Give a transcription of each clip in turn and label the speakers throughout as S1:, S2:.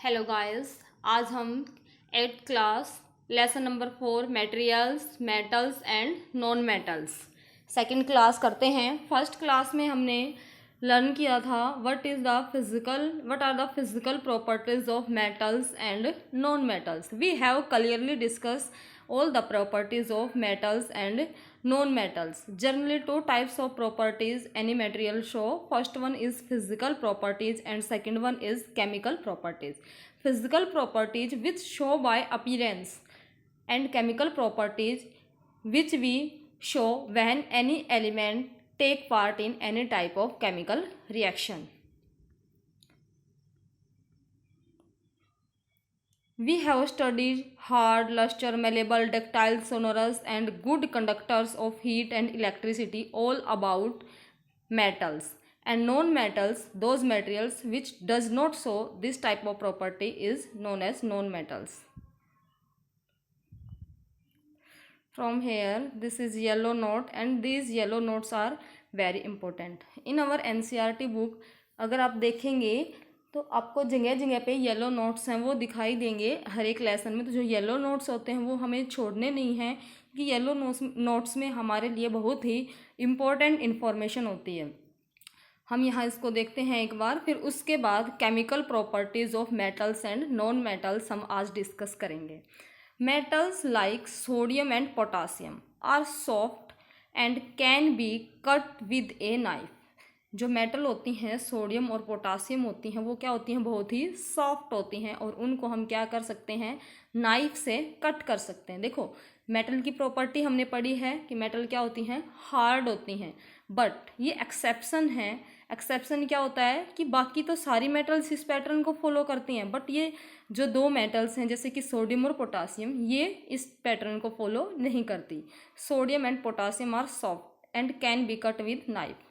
S1: Hello guys, आज हम 8th class lesson number 4 materials metals and non metals second class करते हैं। First class में हमने लर्न किया था what are the physical properties of metals and non metals. We have clearly discuss all the properties of metals and non-metals. Generally, two types of properties any material show. First one is physical properties and second one is chemical properties. Physical properties which show by appearance and chemical properties which we show when any element take part in any type of chemical reaction. We have studied hard, luster, malleable, ductile, sonorous and good conductors of heat and electricity, all about metals. And non-metals, those materials which does not show this type of property is known as non-metals. From here, this is yellow note and these yellow notes are very important. In our NCERT book, अगर आप देखेंगे तो आपको जगह जगह पे yellow notes हैं वो दिखाई देंगे हर एक लेसन में। तो जो येलो नोट्स होते हैं वो हमें छोड़ने नहीं हैं कि येलो नोट्स में हमारे लिए बहुत ही इम्पोर्टेंट इन्फॉर्मेशन होती है। हम यहाँ इसको देखते हैं एक बार, फिर उसके बाद chemical properties of metals and non metals हम आज डिस्कस करेंगे। Metals like sodium and potassium are soft and can be cut with a knife. जो मेटल होती हैं सोडियम और पोटासियम होती हैं वो क्या होती हैं, बहुत ही सॉफ्ट होती हैं और उनको हम क्या कर सकते हैं, नाइफ से कट कर सकते हैं। देखो मेटल की प्रॉपर्टी हमने पढ़ी है कि मेटल क्या होती हैं, हार्ड होती हैं, बट ये एक्सेप्शन है। एक्सेप्शन क्या होता है कि बाकी तो सारी मेटल्स इस पैटर्न को फॉलो करती हैं, बट ये जो दो मेटल्स हैं जैसे कि सोडियम और पोटासियम ये इस पैटर्न को फॉलो नहीं करती। Sodium and potassium are soft and can be cut with knife.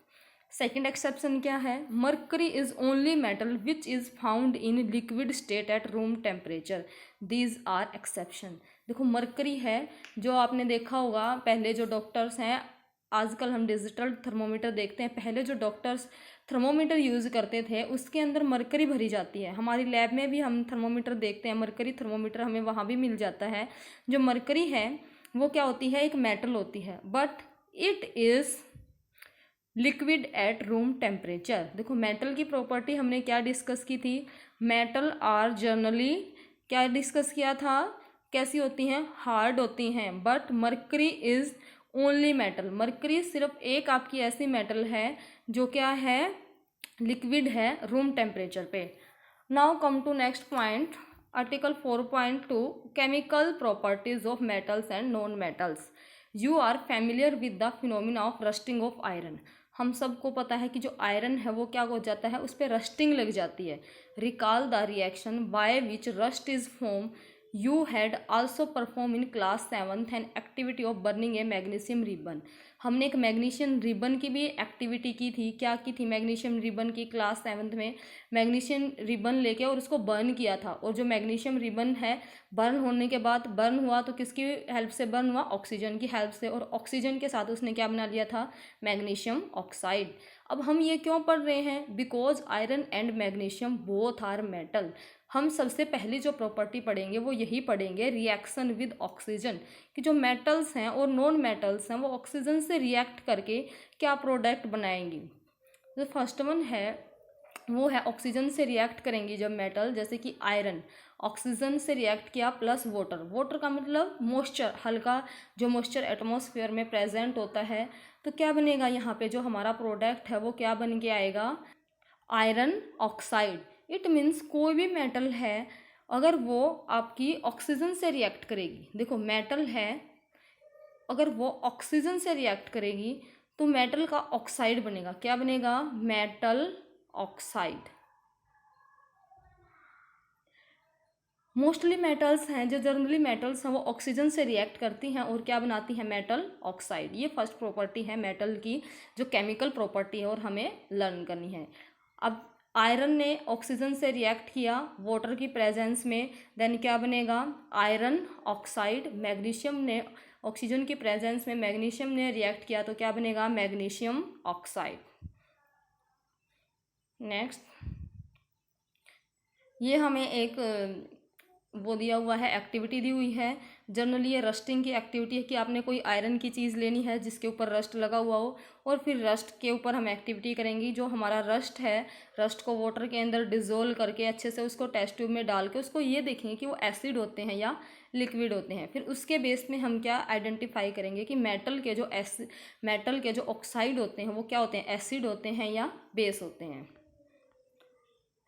S1: Second exception क्या है, mercury is only metal which is found in liquid state at room temperature. These are exception. देखो mercury है, जो आपने देखा होगा पहले जो डॉक्टर्स हैं, आजकल हम डिजिटल थर्मोमीटर देखते हैं, पहले जो डॉक्टर्स थर्मोमीटर यूज़ करते थे उसके अंदर मरकरी भरी जाती है। हमारी लैब में भी हम थर्मोमीटर देखते हैं, मरकरी थर्मोमीटर हमें वहाँ भी मिल जाता है। जो मरकरी है वो क्या होती है, एक मेटल होती है, but it is liquid at room temperature. देखो मेटल की प्रॉपर्टी हमने क्या डिस्कस की थी, मेटल आर जनरली क्या डिस्कस किया था, कैसी होती हैं, हार्ड होती हैं, but mercury is only metal. Mercury सिर्फ एक आपकी ऐसी मेटल है जो क्या है, लिक्विड है रूम टेम्परेचर पे। Now come to next point, article 4.2 chemical properties of metals and non metals. You are familiar with the phenomena of rusting of iron. हम सबको पता है कि जो आयरन है वो क्या हो जाता है, उस पर रस्टिंग लग जाती है। Recall the reaction by which rust is form. You had also perform in class 7th an activity of burning A magnesium ribbon. हमने एक मैग्नीशियम रिबन की भी एक्टिविटी की थी। क्या की थी, मैग्नीशियम रिबन की क्लास 7th में मैग्नीशियम रिबन लेके और उसको बर्न किया था। और जो मैग्नीशियम रिबन है बर्न होने के बाद, बर्न हुआ तो किसकी हेल्प से बर्न हुआ, ऑक्सीजन की हेल्प से, और ऑक्सीजन के साथ उसने क्या बना लिया था, मैग्नीशियम ऑक्साइड। अब हम ये क्यों पढ़ रहे हैं, because iron and magnesium both are metal. हम सबसे पहली जो प्रॉपर्टी पढ़ेंगे वो यही पढ़ेंगे, रिएक्शन विद ऑक्सीजन, कि जो मेटल्स हैं और नॉन मेटल्स हैं वो ऑक्सीजन से रिएक्ट करके क्या प्रोडक्ट बनाएंगी। जो फर्स्ट वन है वो है ऑक्सीजन से रिएक्ट करेंगी जब मेटल, जैसे कि आयरन ऑक्सीजन से रिएक्ट किया प्लस वाटर। वाटर का मतलब मॉइस्चर, हल्का जो मॉइस्चर एटमॉस्फेयर में प्रेजेंट होता है, तो क्या बनेगा यहाँ पे, जो हमारा प्रोडक्ट है वो क्या बन के आएगा, आयरन ऑक्साइड। इट मीन्स कोई भी मेटल है अगर वो आपकी ऑक्सीजन से रिएक्ट करेगी, देखो मेटल है अगर वो ऑक्सीजन से रिएक्ट करेगी तो मेटल का ऑक्साइड बनेगा। क्या बनेगा, मेटल ऑक्साइड। मोस्टली मेटल्स हैं, जो जनरली मेटल्स हैं वो ऑक्सीजन से रिएक्ट करती हैं और क्या बनाती हैं, मेटल ऑक्साइड। ये फर्स्ट प्रॉपर्टी है मेटल की, जो केमिकल प्रॉपर्टी है और हमें लर्न करनी है। अब आयरन ने ऑक्सीजन से रिएक्ट किया वाटर की प्रेजेंस में, देन क्या बनेगा, आयरन ऑक्साइड। मैग्नीशियम ने ऑक्सीजन की प्रेजेंस में मैग्नीशियम ने रिएक्ट किया तो क्या बनेगा, मैग्नीशियम ऑक्साइड। नेक्स्ट, ये हमें एक वो दिया हुआ है, एक्टिविटी दी हुई है। जनरली ये रस्टिंग की एक्टिविटी है कि आपने कोई आयरन की चीज़ लेनी है जिसके ऊपर रस्ट लगा हुआ हो, और फिर रस्ट के ऊपर हम एक्टिविटी करेंगी। जो हमारा रस्ट है, रस्ट को वाटर के अंदर डिज़ोल्व करके अच्छे से उसको टेस्ट ट्यूब में डाल के उसको ये देखेंगे कि वो एसिड होते हैं या लिक्विड होते हैं। फिर उसके बेस में हम क्या आइडेंटिफाई करेंगे कि मेटल के जो ऑक्साइड होते हैं वो क्या होते हैं, एसिड होते हैं या बेस होते हैं।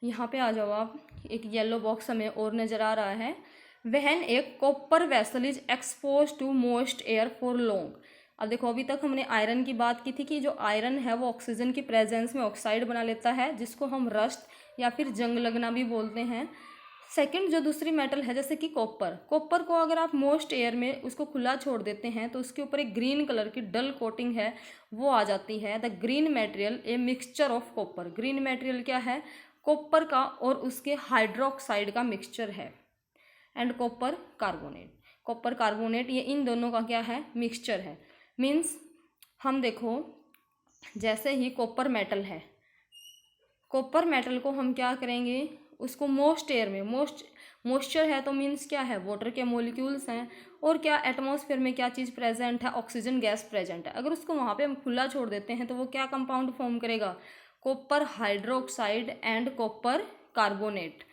S1: यहाँ पे आ जाओ आप, एक येलो बॉक्स हमें और नज़र आ रहा है। When a copper vessel is expose to moist air for long. अब देखो, अभी तक हमने आयरन की बात की थी कि जो आयरन है वो ऑक्सीजन की प्रेजेंस में ऑक्साइड बना लेता है, जिसको हम रस्ट या फिर जंग लगना भी बोलते हैं। सेकंड जो दूसरी मेटल है, जैसे कि कॉपर को अगर आप मोस्ट एयर में उसको खुला छोड़ देते हैं तो उसके ऊपर एक ग्रीन कलर की डल कोटिंग है वो आ जाती है। The green material a mixture of copper. Green material क्या है, कॉपर का और उसके हाइड्रोक्साइड का मिक्सचर है। एंड कॉपर कार्बोनेट ये इन दोनों का क्या है, मिक्सचर है। मीन्स हम देखो, जैसे ही कॉपर मेटल है, कॉपर मेटल को हम क्या करेंगे, उसको मोस्ट एयर में, मॉइस्चर है तो मीन्स क्या है, वाटर के मॉलिक्यूल्स हैं, और क्या एटमॉस्फेयर में क्या चीज़ प्रेजेंट है, ऑक्सीजन गैस प्रेजेंट है। अगर उसको वहाँ पे हम खुला छोड़ देते हैं तो वो क्या कंपाउंड फॉर्म करेगा, copper hydroxide and copper carbonate.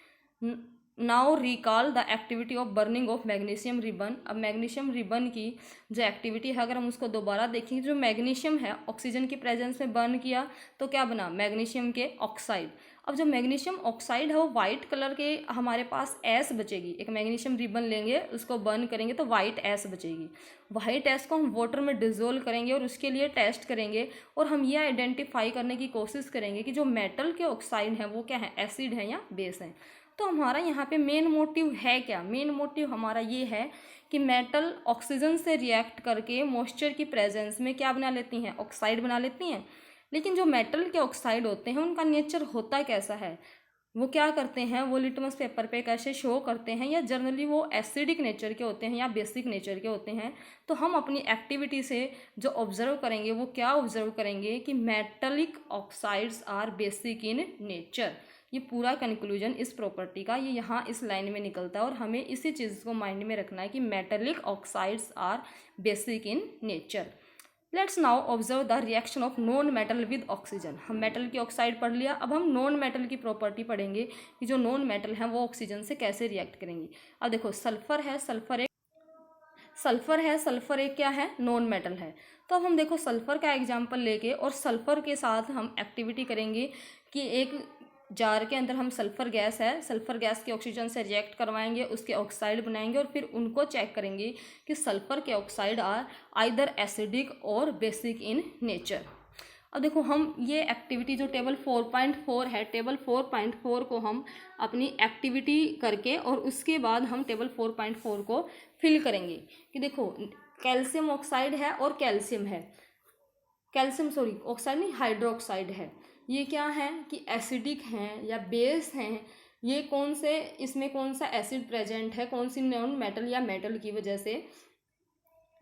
S1: Now recall the activity of burning of magnesium ribbon. अब मैग्नीशियम रिबन की जो एक्टिविटी है अगर हम उसको दोबारा देखेंगे, जो मैग्नीशियम है ऑक्सीजन की प्रेजेंस में बर्न किया तो क्या बना, मैग्नीशियम के ऑक्साइड। अब जो मैग्नीशियम ऑक्साइड है वो वाइट कलर के हमारे पास एस बचेगी। एक मैग्नीशियम रिबन लेंगे, उसको बर्न करेंगे तो वाइट एस बचेगी। वाइट एस को हम वाटर में डिजोल्व करेंगे और उसके लिए टेस्ट करेंगे, और हम ये आइडेंटिफाई करने की कोशिश करेंगे कि जो मेटल के ऑक्साइड हैं वो क्या है, एसिड है या बेस हैं। तो हमारा यहाँ पे मेन मोटिव है क्या, मेन मोटिव हमारा ये है कि मेटल ऑक्सीजन से रिएक्ट करके मॉइस्चर की प्रेजेंस में क्या बना लेती हैं, ऑक्साइड बना लेती हैं। लेकिन जो मेटल के ऑक्साइड होते हैं उनका नेचर होता कैसा है, वो क्या करते हैं, वो लिटमस पेपर पे कैसे शो करते हैं, या जनरली वो एसिडिक नेचर के होते हैं या बेसिक नेचर के होते हैं। तो हम अपनी एक्टिविटी से जो ऑब्जर्व करेंगे वो क्या ऑब्जर्व करेंगे कि metallic oxides are basic in nature. ये पूरा कंक्लूजन इस प्रॉपर्टी का ये यहाँ इस लाइन में निकलता है, और हमें इसी चीज़ को माइंड में रखना है कि metallic oxides are basic in nature. Let's now observe the reaction of non metal with oxygen. हम मेटल की ऑक्साइड पढ़ लिया, अब हम नॉन मेटल की प्रॉपर्टी पढ़ेंगे कि जो नॉन मेटल हैं वो ऑक्सीजन से कैसे रिएक्ट करेंगी। अब देखो, सल्फर है, सल्फर एक क्या है, नॉन मेटल है। तो अब हम देखो सल्फर का एग्जाम्पल लेके और सल्फर के साथ हम एक्टिविटी करेंगे कि एक जार के अंदर हम सल्फर गैस के ऑक्सीजन से रिएक्ट करवाएंगे, उसके ऑक्साइड बनाएंगे, और फिर उनको चेक करेंगे कि सल्फर के ऑक्साइड आर आइदर एसिडिक और बेसिक इन नेचर। अब देखो, हम ये एक्टिविटी जो टेबल 4.4 है, टेबल 4.4 को हम अपनी एक्टिविटी करके और उसके बाद हम टेबल 4.4 को फिल करेंगे कि देखो कैल्शियम ऑक्साइड है और ऑक्साइड नहीं, हाइड्रोक्साइड है। ये क्या है कि एसिडिक हैं या बेस हैं, ये कौन से, इसमें कौन सा एसिड प्रेजेंट है, कौन सी नॉन मेटल या मेटल की वजह से।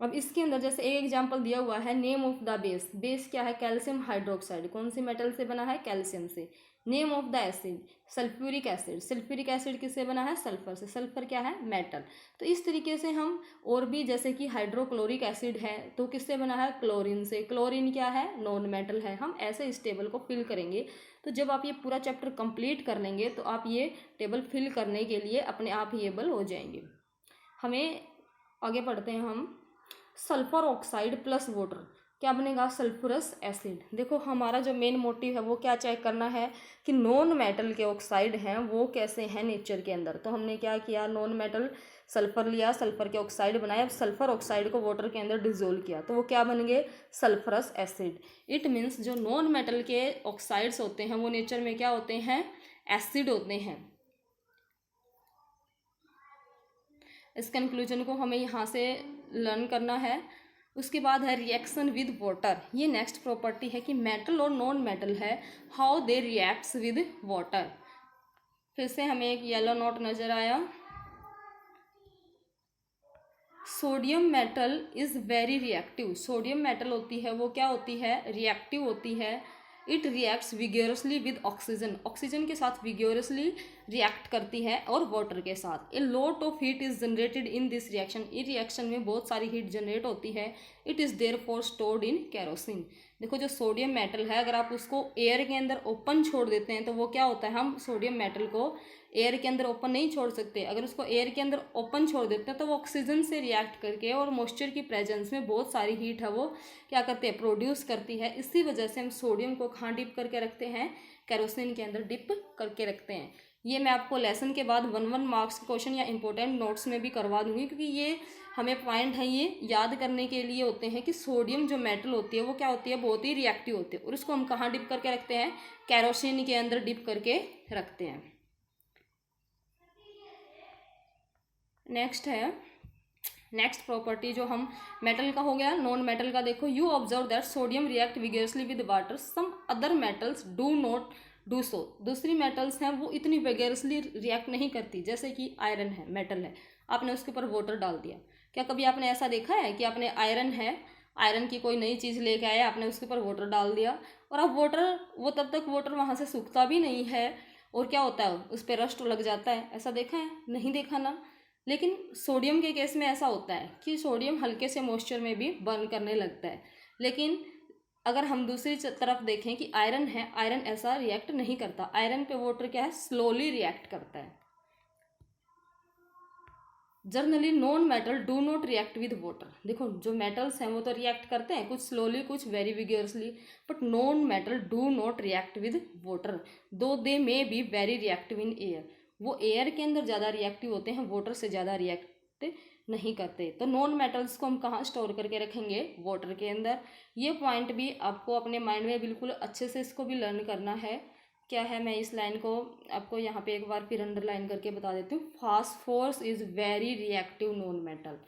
S1: अब इसके अंदर जैसे एक एग्जांपल दिया हुआ है, नेम ऑफ द बेस क्या है, कैल्शियम हाइड्रोक्साइड, कौन सी मेटल से बना है, कैल्शियम से। Name of the acid, sulphuric acid किससे बना है, सल्फर से। सल्फर क्या है, मेटल। तो इस तरीके से हम और भी, जैसे कि हाइड्रोक्लोरिक एसिड है तो किससे बना है, क्लोरीन से। क्लोरीन क्या है, नॉन मेटल है। हम ऐसे इस टेबल को फिल करेंगे। तो जब आप ये पूरा चैप्टर कंप्लीट कर लेंगे तो आप ये टेबल फिल करने के लिए अपने आप ही एबल हो जाएंगे। हमें आगे पढ़ते हैं हम, सल्फर ऑक्साइड प्लस वाटर क्या बनेगा, सल्फरस एसिड। देखो, हमारा जो मेन मोटिव है वो क्या चेक करना है कि नॉन मेटल के ऑक्साइड हैं वो कैसे हैं नेचर के अंदर। तो हमने क्या किया, नॉन मेटल सल्फर लिया, सल्फर के ऑक्साइड बनाए, अब सल्फर ऑक्साइड को वाटर के अंदर डिजोल्व किया तो वो क्या बन गए, सल्फरस एसिड। इट मीन्स जो नॉन मेटल के ऑक्साइड्स होते हैं वो नेचर में क्या होते हैं, एसिड होते हैं। इस कंक्लूजन को हमें यहाँ से लर्न करना है। उसके बाद है रिएक्शन विद वाटर। ये नेक्स्ट प्रॉपर्टी है कि मेटल और नॉन मेटल है, how they reacts with water. फिर से हमें एक येलो नोट नज़र आया, sodium metal is very reactive. Sodium metal होती है वो क्या होती है, रिएक्टिव होती है it reacts vigorously with oxygen, oxygen के साथ विगोरसली रिएक्ट करती है और वाटर के साथ। A lot of heat is generated in this reaction, इस रिएक्शन में बहुत सारी हीट जनरेट होती है। It is therefore stored in kerosene. देखो जो सोडियम मेटल है, अगर आप उसको एयर के अंदर ओपन छोड़ देते हैं तो वो क्या होता है, हम सोडियम मेटल को एयर के अंदर ओपन नहीं छोड़ सकते। अगर उसको एयर के अंदर ओपन छोड़ देते हैं तो वो ऑक्सीजन से रिएक्ट करके और मॉइस्चर की प्रेजेंस में बहुत सारी हीट है वो क्या करते हैं, प्रोड्यूस करती है। इसी वजह से हम सोडियम को कहाँ डिप करके रखते हैं, केरोसिन के अंदर डिप करके रखते हैं। ये मैं आपको लेसन के बाद 1 मार्क्स के क्वेश्चन या इंपॉर्टेंट नोट्स में भी करवा दूंगी, क्योंकि ये हमें पॉइंट है ये याद करने के लिए होते हैं कि सोडियम जो मेटल होती है वो क्या होती है, बहुत ही रिएक्टिव होती है। और उसको हम कहाँ डिप करके रखते हैं, केरोसिन के अंदर डिप करके रखते हैं। नेक्स्ट प्रॉपर्टी जो हम मेटल का हो गया। नॉन मेटल का देखो, you observe that sodium react vigorously with water, some other metals do not do so. दूसरी मेटल्स हैं वो इतनी विगरसली रिएक्ट नहीं करती, जैसे कि आयरन है, मेटल है, आपने उसके ऊपर वाटर डाल दिया। क्या कभी आपने ऐसा देखा है कि आपने आयरन है, आयरन की कोई नई चीज़ लेके आए, आपने उसके ऊपर वाटर डाल दिया और अब वो तब तक वाटर वहाँ से सूखता भी नहीं है और क्या होता है, उस पर रस्ट लग जाता है। ऐसा देखा है? नहीं देखा ना। लेकिन सोडियम के केस में ऐसा होता है कि सोडियम हल्के से मॉइस्चर में भी बर्न करने लगता है। लेकिन अगर हम दूसरी तरफ देखें कि आयरन है, आयरन ऐसा रिएक्ट नहीं करता। आयरन पे वाटर क्या है, स्लोली रिएक्ट करता है। Generally non metal do not react with water. देखो जो मेटल्स हैं वो तो रिएक्ट करते हैं, कुछ स्लोली कुछ very vigorously, but non metal do not react with water though they may be very reactive in air. वो एयर के अंदर ज़्यादा रिएक्टिव होते हैं, वाटर से ज़्यादा रिएक्ट नहीं करते। तो नॉन मेटल्स को हम कहाँ स्टोर करके रखेंगे, वाटर के अंदर। ये पॉइंट भी आपको अपने माइंड में बिल्कुल अच्छे से इसको भी लर्न करना है। क्या है, मैं इस लाइन को आपको यहाँ पे एक बार फिर अंडरलाइन करके बता देती हूँ। Phosphorus is very reactive non metal.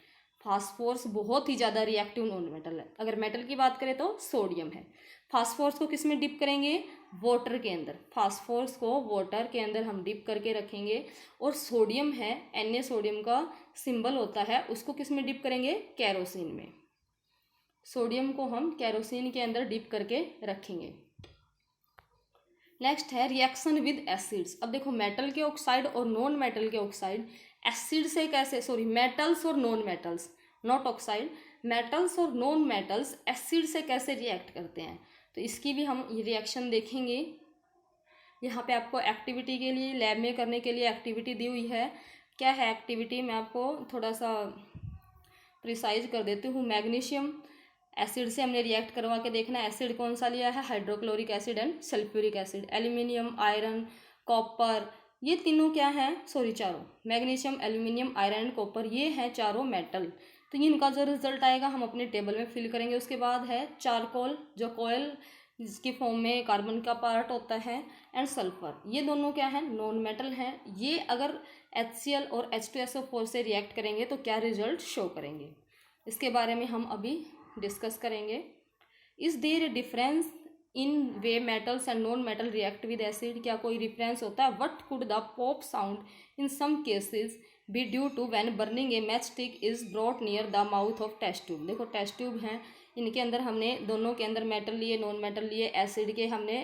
S1: Phosphorus बहुत ही ज़्यादा रिएक्टिव नॉन मेटल है। अगर मेटल की बात करें तो सोडियम है। फास्फोरस को किस में डिप करेंगे, वाटर के अंदर। फास्फोरस को वाटर के अंदर हम डिप करके रखेंगे। और सोडियम है, Na सोडियम का सिंबल होता है, उसको किस में डिप करेंगे, केरोसिन में। सोडियम को हम केरोसिन के अंदर डिप करके रखेंगे। नेक्स्ट है रिएक्शन विद एसिड्स। अब देखो मेटल के ऑक्साइड और नॉन मेटल के ऑक्साइड एसिड से कैसे, सॉरी मेटल्स और non metals, not oxide, metals और नॉन मेटल्स एसिड से कैसे रिएक्ट करते हैं। तो इसकी भी हम रिएक्शन देखेंगे। यहाँ पे आपको एक्टिविटी के लिए, लैब में करने के लिए एक्टिविटी दी हुई है। क्या है एक्टिविटी, मैं आपको थोड़ा सा प्रिसाइज कर देती हूँ। मैग्नीशियम एसिड से हमने रिएक्ट करवा के देखना है। एसिड कौन सा लिया है, hydrochloric acid and sulphuric acid. Aluminium, iron, copper, ये तीनों क्या हैं, सॉरी चारों, magnesium, aluminium, iron and copper, ये हैं चारों मेटल। तो इनका जो रिजल्ट आएगा हम अपने टेबल में फिल करेंगे। उसके बाद है चारकोल, जो कोयल जिसकी फॉर्म में कार्बन का पार्ट होता है, एंड सल्फर, ये दोनों क्या है, नॉन मेटल हैं। ये अगर HCl और H2SO4 से रिएक्ट करेंगे तो क्या रिजल्ट शो करेंगे, इसके बारे में हम अभी डिस्कस करेंगे। Is there a difference in way metals and non metal react with acid, क्या कोई डिफरेंस होता है। What could the pop sound in some cases be due to when burning a match stick is brought near the mouth of test tube. देखो test tube हैं, इनके अंदर हमने दोनों के अंदर मेटल लिए, नॉन मेटल लिए, एसिड के हमने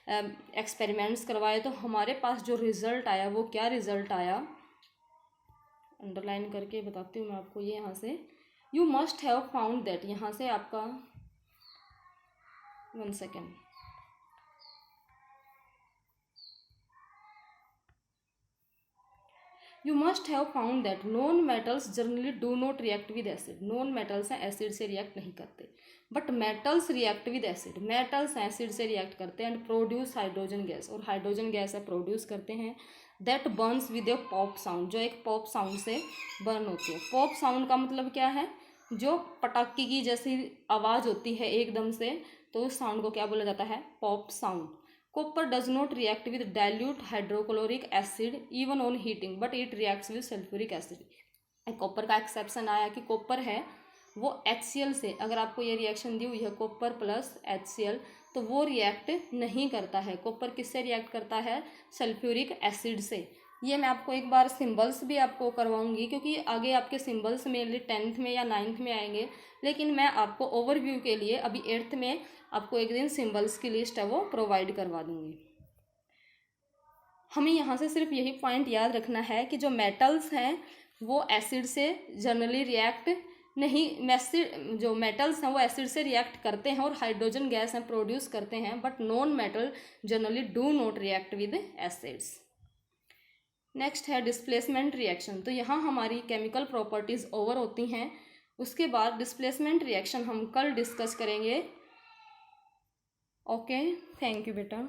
S1: एक्सपेरिमेंट्स करवाए। तो हमारे पास जो रिजल्ट आया वो क्या रिजल्ट आया, अंडरलाइन करके बताती हूँ मैं आपको। ये यहाँ से you must have found that, यहाँ से आपका 1 second, you must have found that non metals generally do not react with acid. Non metals हैं, एसिड से रिएक्ट नहीं करते, but metals react with acid. Metals acid से रिएक्ट करते हैं एंड प्रोड्यूस हाइड्रोजन गैस, और हाइड्रोजन गैस है produce करते हैं। That Burns with A pop sound, जो एक पॉप साउंड से बर्न होती है। पॉप साउंड का मतलब क्या है, जो पटाखे की जैसी आवाज़ होती है एकदम से, तो उस साउंड को क्या बोला जाता है, pop sound. Copper does not react with dilute hydrochloric acid even on heating, but it reacts with sulphuric acid. Copper का एक्सेप्शन आया कि कॉपर है वो HCl से, अगर आपको ये रिएक्शन दी हुई है कॉपर प्लस HCl, तो वो रिएक्ट नहीं करता है। कॉपर किससे रिएक्ट करता है, सल्फ्यूरिक एसिड से। ये मैं आपको एक बार सिंबल्स भी आपको करवाऊंगी, क्योंकि आगे आपके सिंबल्स मेनली 10th में या 9th में आएंगे, लेकिन मैं आपको ओवरव्यू के लिए अभी 8th में आपको एक दिन सिंबल्स की लिस्ट है वो प्रोवाइड करवा दूंगी। हमें यहाँ से सिर्फ यही पॉइंट याद रखना है कि जो मेटल्स हैं वो एसिड से जनरली रिएक्ट नहीं, जो मेटल्स हैं वो एसिड से रिएक्ट करते हैं और हाइड्रोजन गैस हैं प्रोड्यूस करते हैं, but non metal generally do not react with acids. Next है डिस्प्लेसमेंट रिएक्शन। तो यहाँ हमारी केमिकल प्रॉपर्टीज़ ओवर होती हैं। उसके बाद डिस्प्लेसमेंट रिएक्शन हम कल डिस्कस करेंगे। ओके, थैंक यू बेटा।